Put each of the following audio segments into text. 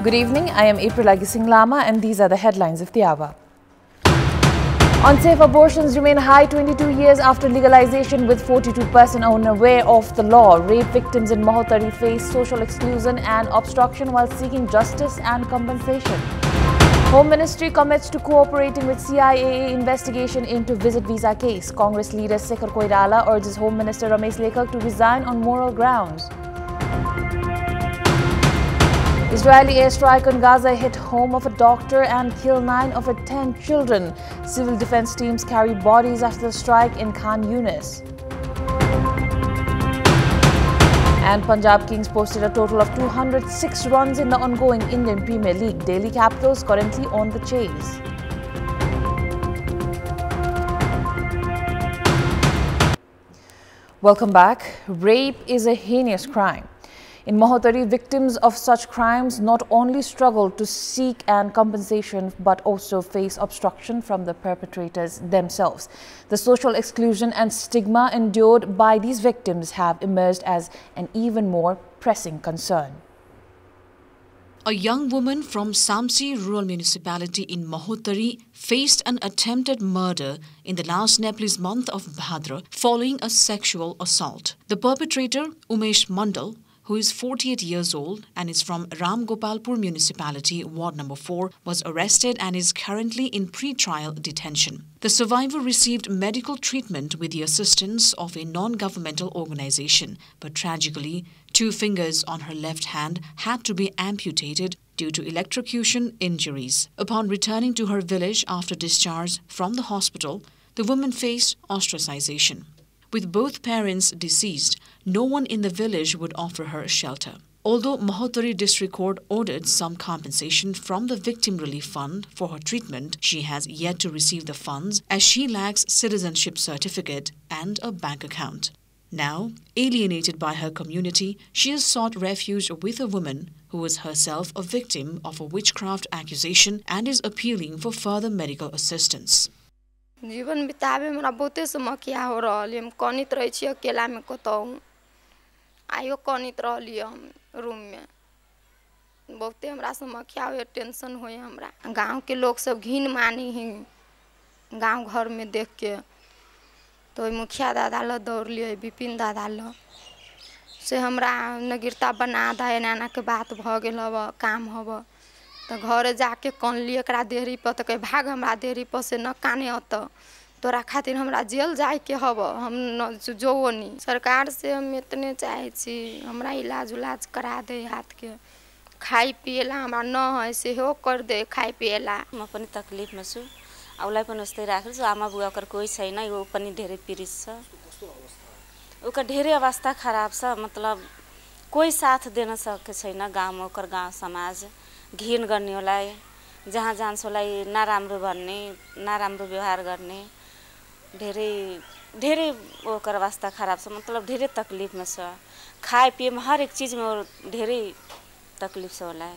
Good evening, I am April Agising Lama and these are the headlines of the hour. Unsafe abortions remain high 22 years after legalization with 42% unaware of the law. Rape victims in Mahotari face social exclusion and obstruction while seeking justice and compensation. Home Ministry commits to cooperating with CIAA investigation into visit visa case. Congress leader Shekhar Koirala urges Home Minister Ramesh Lekhak to resign on moral grounds. Israeli airstrike on Gaza hit home of a doctor and killed 9 of its 10 children. Civil defense teams carry bodies after the strike in Khan Yunis. And Punjab Kings posted a total of 206 runs in the ongoing Indian Premier League. Delhi Capitals currently on the chase. Welcome back. Rape is a heinous crime. In Mahotari, victims of such crimes not only struggle to seek and compensation but also face obstruction from the perpetrators themselves. The social exclusion and stigma endured by these victims have emerged as an even more pressing concern. A young woman from Samsi rural municipality in Mahotari faced an attempted murder in the last Nepalese month of Bhadra following a sexual assault. The perpetrator, Umesh Mandal, who is 48 years old and is from Ramgopalpur municipality, ward number 4, was arrested and is currently in pre-trial detention. The survivor received medical treatment with the assistance of a non-governmental organization, but tragically, 2 fingers on her left hand had to be amputated due to electrocution injuries. Upon returning to her village after discharge from the hospital, the woman faced ostracization. With both parents deceased, no one in the village would offer her shelter. Although Mahotari District Court ordered some compensation from the Victim Relief Fund for her treatment, she has yet to receive the funds as she lacks citizenship certificate and a bank account. Now, alienated by her community, she has sought refuge with a woman who was herself a victim of a witchcraft accusation and is appealing for further medical assistance. जीवन बितावे हमरा बहुते समस्या हो रहल हम कनित रही छी अकेला में कतहु आइयो कनित रहली हम रूम में बहुते हमरा समस्या हो टेंशन होय हमरा गांव के लोग सब घिन मानी ही गांव घर में देख के तो मुखिया दादा ल दौड़ लिए विपिन दादा ल से हमरा नगरता बना दा एना के बात भ गेल हबो काम हबो तो घर जाके कनली एकरा देहरी पर तो कहे भाग हमरा देहरी पर से न काने अत तोरा खातिर हमरा जेल जाए के हबो हम जोवनी सरकार से हम इतने चाहे छी हमरा इलाज उलाज करा दे हाथ के खाई पिएला हमरा न है से हो कर दे खाई पिएला म पनि तकलीफ में छु औलाई पनि उस्तै राखेल छु आमा बुवा कर कोही छैन यो पनि धेरै पीडित छ ओकर धेरै अवस्था खराब छ मतलब कोही साथ दिन सके छैन गाउँ ओकर गाउँ समाज घिन गर्नेलाई जहाँ जान्छोलाई नराम्रो भन्ने नराम्रो व्यवहार गर्ने धेरै ओकर अवस्था खराब छ मतलब धेरै तकलीफ में छ खाए पिए में हर एक चीज में धेरै तकलीफ छ होला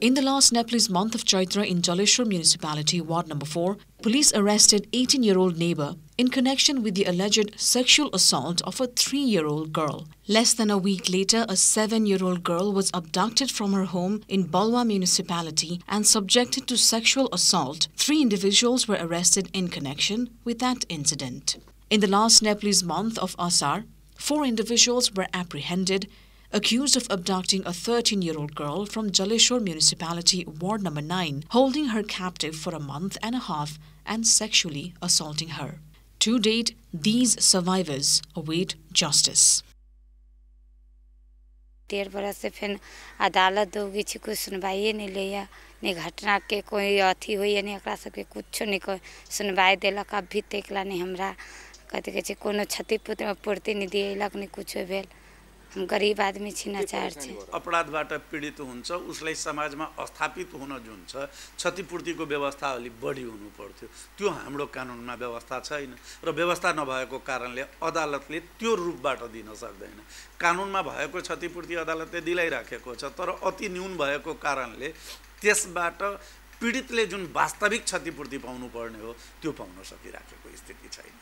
In the last Nepalese month of Chaitra in Jaleshwar municipality, ward number 4, police arrested 18-year-old neighbor in connection with the alleged sexual assault of a 3-year-old girl. Less than a week later, a 7-year-old girl was abducted from her home in Balwa municipality and subjected to sexual assault. 3 individuals were arrested in connection with that incident. In the last Nepalese month of Asar, 4 individuals were apprehended accused of abducting a 13-year-old girl from Jaleshwar municipality, ward number 9, holding her captive for a month and a half and sexually assaulting her. To date, these survivors await justice. 13 बरस से फिर अदालत होगी छी कोई सुनवाई नहीं लिया नहीं घटना के कोई अथी हुई नहीं एकरा सबके कुछ नहीं कोई सुनवाई देलक अभी तकला नहीं हमरा कहते के कोनो क्षतिपूर्ति नहीं दिएलक नहीं कुछ भेल हम गरीब आदमी छी नाचार छी अपराधबाट पीडित हुन्छ उसलाई समाजमा स्थापित हुन जुन छ क्षतिपूर्तिको व्यवस्था अलि बढी हुनु पर्थ्यो त्यो हाम्रो कानुनमा व्यवस्था छैन र व्यवस्था नभएको कारणले अदालतले त्यो रूपबाट दिन सक्दैन कानुनमा भएको क्षतिपूर्ति अदालतले दिलाइराखेको छ तर अति न्यून भएको कारणले त्यसबाट पीडितले जुन वास्तविक क्षतिपूर्ति पाउनु पर्ने हो त्यो पाउन सकिराखेको स्थिति छैन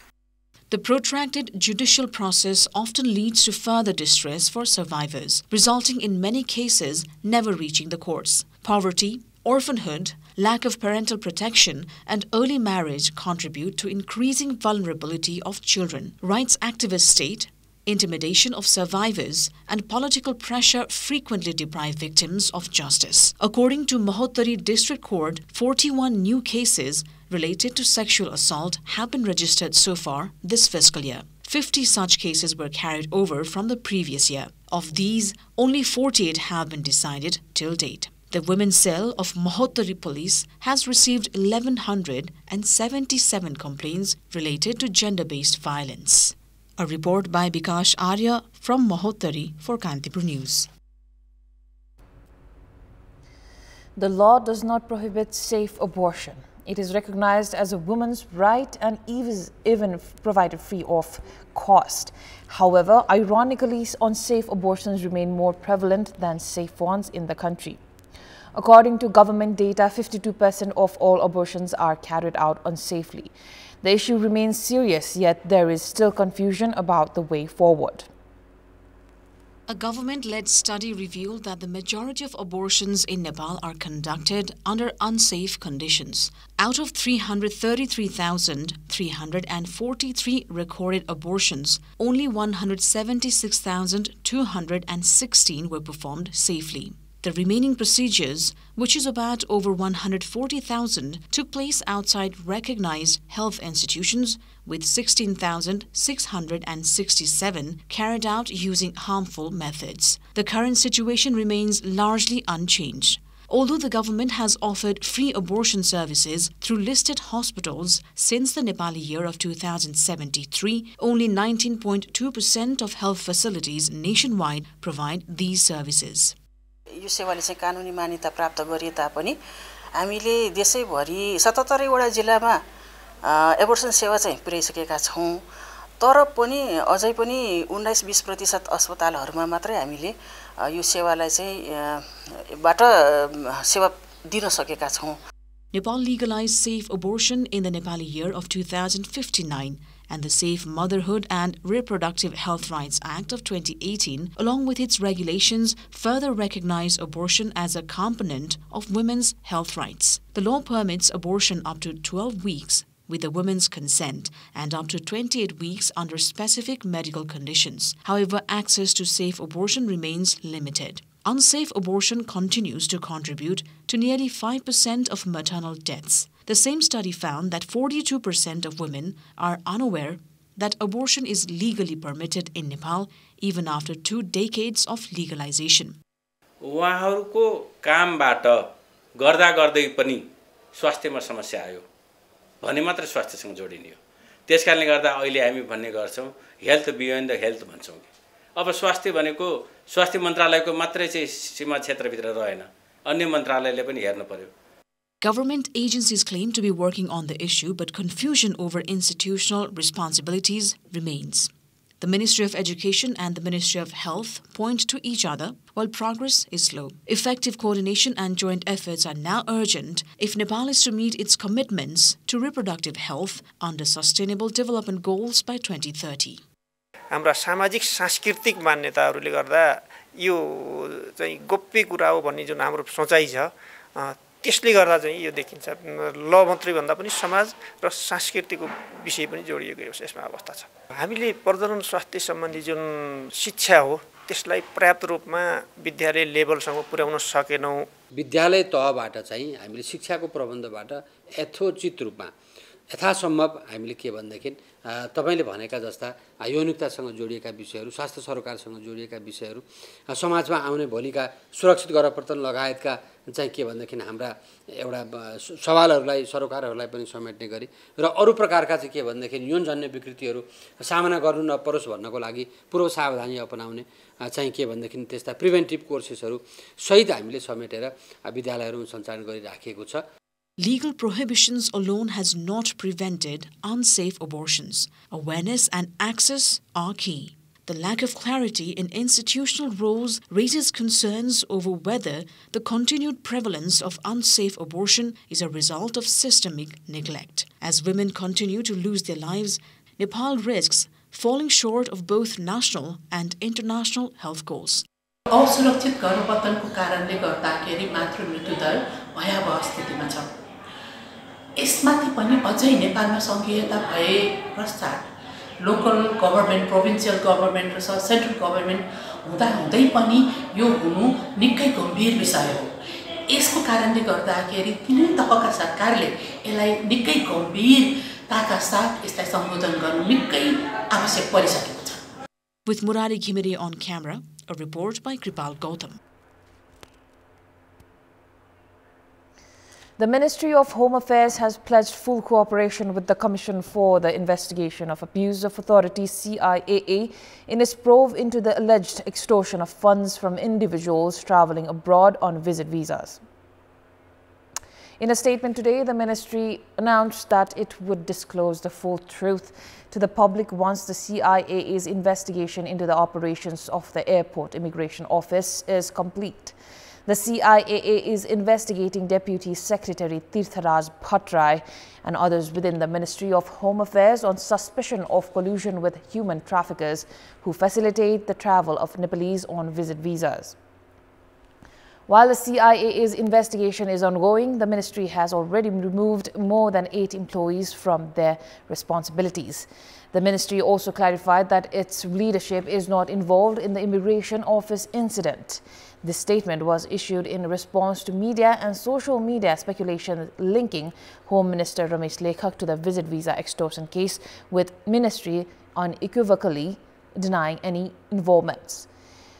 The protracted judicial process often leads to further distress for survivors, resulting in many cases never reaching the courts. Poverty, orphanhood, lack of parental protection, and early marriage contribute to increasing vulnerability of children. Rights activists state intimidation of survivors and political pressure frequently deprive victims of justice. According to Mahottari District Court, 41 new cases related to sexual assault have been registered so far this fiscal year. 50 such cases were carried over from the previous year. Of these, only 48 have been decided till date. The Women's Cell of Mahottari Police has received 1,177 complaints related to gender-based violence. A report by Bikash Arya from Mahottari for Kantipur News. The law does not prohibit safe abortion. It is recognized as a woman's right and even provided free of cost. However, ironically, unsafe abortions remain more prevalent than safe ones in the country. According to government data, 52% of all abortions are carried out unsafely. The issue remains serious, yet there is still confusion about the way forward. A government-led study revealed that the majority of abortions in Nepal are conducted under unsafe conditions. Out of 333,343 recorded abortions, only 176,216 were performed safely. The remaining procedures, which is about over 140,000, took place outside recognized health institutions, with 16,667 carried out using harmful methods. The current situation remains largely unchanged. Although the government has offered free abortion services through listed hospitals since the Nepali year of 2073, only 19.2% of health facilities nationwide provide these services. यो सेवाले चाहिँ कानुनी मान्यता प्राप्त गरे तापनि हामीले देशैभरि 77 वटा जिल्लामा abortion सेवा चाहिँ पुर्याइसकेका छौं तर पनि अझै पनि 19-20% अस्पतालहरुमा मात्रै हामीले यो सेवालाई चाहिँ बाट सेवा दिन सकेका छौं. Nepal legalized safe abortion in the Nepali year of 2059 and the Safe Motherhood and Reproductive Health Rights Act of 2018, along with its regulations, further recognize abortion as a component of women's health rights. The law permits abortion up to 12 weeks with the woman's consent and up to 28 weeks under specific medical conditions. However, access to safe abortion remains limited. Unsafe abortion continues to contribute to nearly 5% of maternal deaths. The same study found that 42% of women are unaware that abortion is legally permitted in Nepal even after 2 decades of legalization. उहाँहरुको कामबाट गर्दा गर्दै पनि स्वास्थ्यमा समस्या आयो भने मात्र स्वास्थ्यसँग जोडिने हो. त्यसकारणले गर्दा अहिले हामी भन्ने गर्छौं हेल्थ बियोन्ड द हेल्थ भन्छौं. अब स्वास्थ्य भनेको स्वास्थ्य मन्त्रालयको मात्रै चाहिँ सीमा क्षेत्रभित्र रहेन. अन्य मन्त्रालयले पनि हेर्न पर्यो. Government agencies claim to be working on the issue, but confusion over institutional responsibilities remains. The Ministry of Education and the Ministry of Health point to each other, while progress is slow. Effective coordination and joint efforts are now urgent if Nepal is to meet its commitments to reproductive health under Sustainable Development Goals by 2030. हाम्रा सामाजिक सांस्कृतिक मान्यताहरूले गर्दा यो चाहिँ गोप्य कुरा हो भन्ने जुन हाम्रो सोचाइ छ त्यसले गर्दा चाहिँ यो देखिन्छ ल मात्रै भन्दा पनि समाज र संस्कृतिको विषय पनि जोडिएको यसमा अवस्था छ. हामीले प्रजनन स्वास्थ्य सम्बन्धी जुन शिक्षा हो त्यसलाई पर्याप्त रूपमा विद्यालय लेभलसम्म पुर्याउन सकेनौं. विद्यालय तहबाट चाहिँ हामीले शिक्षाको प्रबन्धबाट यथोचित रूपमा यथासम्भव हामीले के भन्दाखेरि तपाईले भनेका जस्ता यौनिकतासँग जोडिएका विषयहरू, स्वास्थ्य सरोकारसँग जोडिएका विषयहरू, समाजमा आउने भोलिका सुरक्षित गरप्रतन लगायतका चाहिँ के भन्दाखेरि हाम्रा एउटा सवालहरूलाई सरोकारहरूलाई पनि समेट्ने गरी र अरु प्रकारका चाहिँ के भन्दाखेरि यौनजन्य विकृतिहरू सामना गर्नु नपरोस् भन्नको लागि पूर्व सावधानी अपनाउने चाहिँ के भन्दाखेरि त्यस्ता प्रिभेन्टिभ कोर्सेसहरू सहित हामीले समेटेर विद्यालयहरूमा सञ्चालन गरिराखेको छ. Legal prohibitions alone has not prevented unsafe abortions. Awareness and access are key. The lack of clarity in institutional roles raises concerns over whether the continued prevalence of unsafe abortion is a result of systemic neglect. As women continue to lose their lives, Nepal risks falling short of both national and international health goals. असुरक्षित गर्भपतनको कारणले गर्दाखेरि मातृ मृत्यु दर भयावह स्थितिमा छ। यसमाथि पनि अझै नेपालमा सङ्घीयता भए पश्चात लोकल गभर्नमेन्ट, प्रोभिन्सियल गभर्नमेन्ट र सेन्ट्रल गभर्नमेन्ट हुँदै पनि यो हुनु निकै गम्भीर विषय हो। यसको कारणले गर्दाखेरि तिनै तहका सरकारले यसलाई निकै गम्भीरताका साथ यसलाई सम्बोधन गर्नु निकै आवश्यक परिसकेको छ। With Murari Ghimire on camera, a report by Kripal Gautam. The Ministry of Home Affairs has pledged full cooperation with the Commission for the Investigation of Abuse of Authority (CIAA) in its probe into the alleged extortion of funds from individuals travelling abroad on visit visas. In a statement today, the ministry announced that it would disclose the full truth to the public once the CIAA's investigation into the operations of the Airport Immigration Office is complete. The CIAA is investigating Deputy Secretary Tirtharaj Bhattrai and others within the Ministry of Home Affairs on suspicion of collusion with human traffickers who facilitate the travel of Nepalese on visit visas. While the CIAA's investigation is ongoing, the ministry has already removed more than 8 employees from their responsibilities. The ministry also clarified that its leadership is not involved in the Immigration Office incident. This statement was issued in response to media and social media speculation linking Home Minister Ramesh Lekhak to the visit visa extortion case, with ministry unequivocally denying any involvements.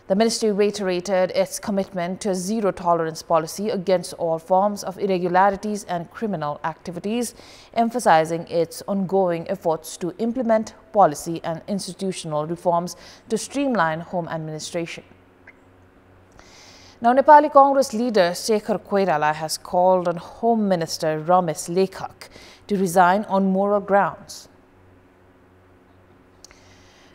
The ministry reiterated its commitment to a zero-tolerance policy against all forms of irregularities and criminal activities, emphasizing its ongoing efforts to implement policy and institutional reforms to streamline home administration. Now, Nepali Congress leader Shekhar Koirala has called on Home Minister Ramesh Lekhak to resign on moral grounds.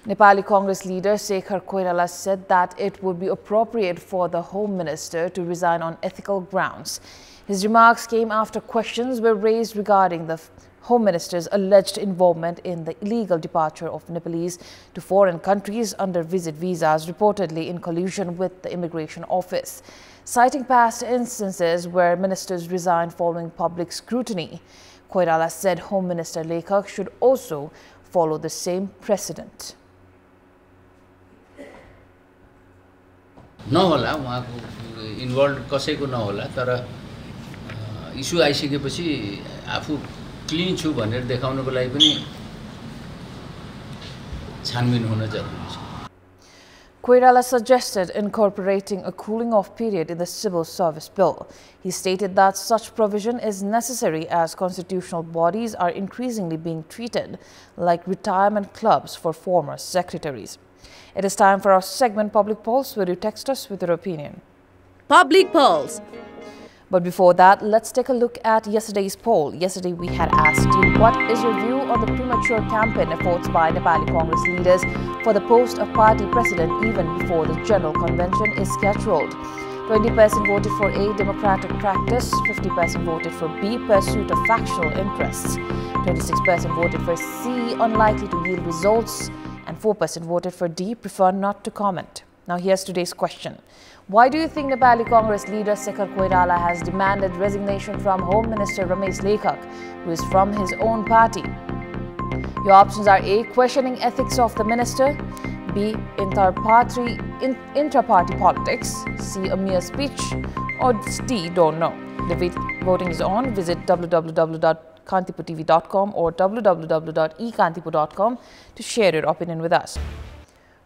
Nepali Congress leader Shekhar Koirala said that it would be appropriate for the Home Minister to resign on ethical grounds. His remarks came after questions were raised regarding the Home Minister's alleged involvement in the illegal departure of Nepalese to foreign countries under visit visas, reportedly in collusion with the Immigration Office. Citing past instances where ministers resigned following public scrutiny, Koirala said Home Minister Lekhak should also follow the same precedent. नहोला उहाँको involve कसैको नहोला तर issue आइसकेपछि आफू clean छु भनेर देखाउनको लागि पनि छानबिन हुन जरुरी छ. Koirala suggested incorporating a cooling-off period in the Civil Service Bill. He stated that such provision is necessary as constitutional bodies are increasingly being treated like retirement clubs for former secretaries. It is time for our segment Public Pulse, where you text us with your opinion. Public Pulse. But before that, let's take a look at yesterday's poll. Yesterday, we had asked you, what is your view on the premature campaign efforts by Nepali Congress leaders for the post of party president even before the General Convention is scheduled? 20% voted for A, democratic practice, 50% voted for B, pursuit of factional interests, 26% voted for C, unlikely to yield results, and 4% voted for D, prefer not to comment. Now here's today's question. Why do you think Nepali Congress leader Shekhar Koirala has demanded resignation from Home Minister Ramesh Lekhak, who is from his own party? Your options are A, questioning ethics of the minister, B, intra-party politics, C, a mere speech, or D, don't know. The voting is on. Visit www.kantipurtv.com or www.ekantipur.com to share your opinion with us.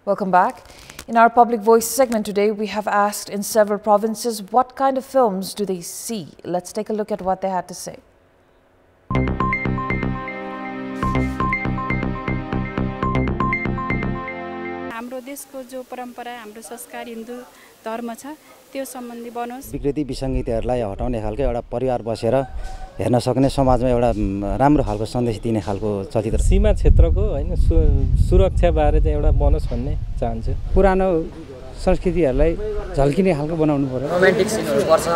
Welcome back. In our Public Voice segment today, we have asked in several provinces what kind of films do they see. Let's take a look at what they had to say. हाम्रो देशको जो परम्परा हाम्रो संस्कार हिन्दू धर्म छ त्यो सम्बन्धी बनोस्. विकृति विसङ्गतिहरूलाई हटाउने खालको एउटा परिवार बसेर हेर्न सक्ने समाजमा एउटा राम्रो खालको सन्देश दिने खालको चलचित्र. सीमा क्षेत्रको हैन सुरक्षा बारे चाहिँ एउटा बनोस् भन्ने चाहन्छु. पुरानो संस्कृतिहरूलाई झल्किने खालको बनाउनु पर्यो. रोमान्टिक सिनहरु पर्छ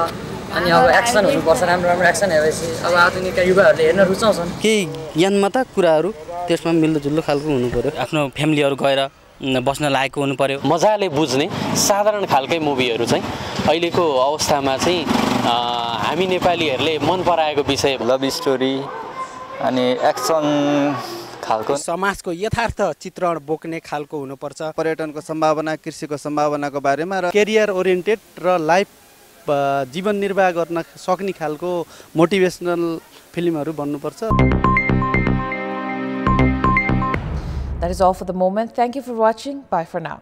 अनि अब एक्सनहरु पर्छ, राम्रो राम्रो एक्सन हेरेपछि अब आधुनिक युवाहरूले हेर्न रुचाउँछन्. केही ज्ञानमता कुराहरु त्यसमा मिल्दोजुल्दो खालको हुनु पर्यो आफ्नो फ्यामिलीहरू गएर बस्न लायकको हुनु पर्यो मजाले बुझ्ने साधारण खालकै मुभीहरू चाहिँ अहिलेको अवस्थामा चाहिँ हामी नेपालीहरूले मन पराएको विषय लभ स्टोरी अनि एक्सन खालको समाजको यथार्थ चित्रण बोक्ने खालको हुनुपर्छ पर्यटनको सम्भावना कृषिको सम्भावनाको बारेमा र करियर ओरिएन्टेड र लाइफ जीवन निर्वाह गर्न सक्ने खालको मोटिभेसनल फिल्महरू बन्नुपर्छ That is all for the moment. Thank you for watching. Bye for now.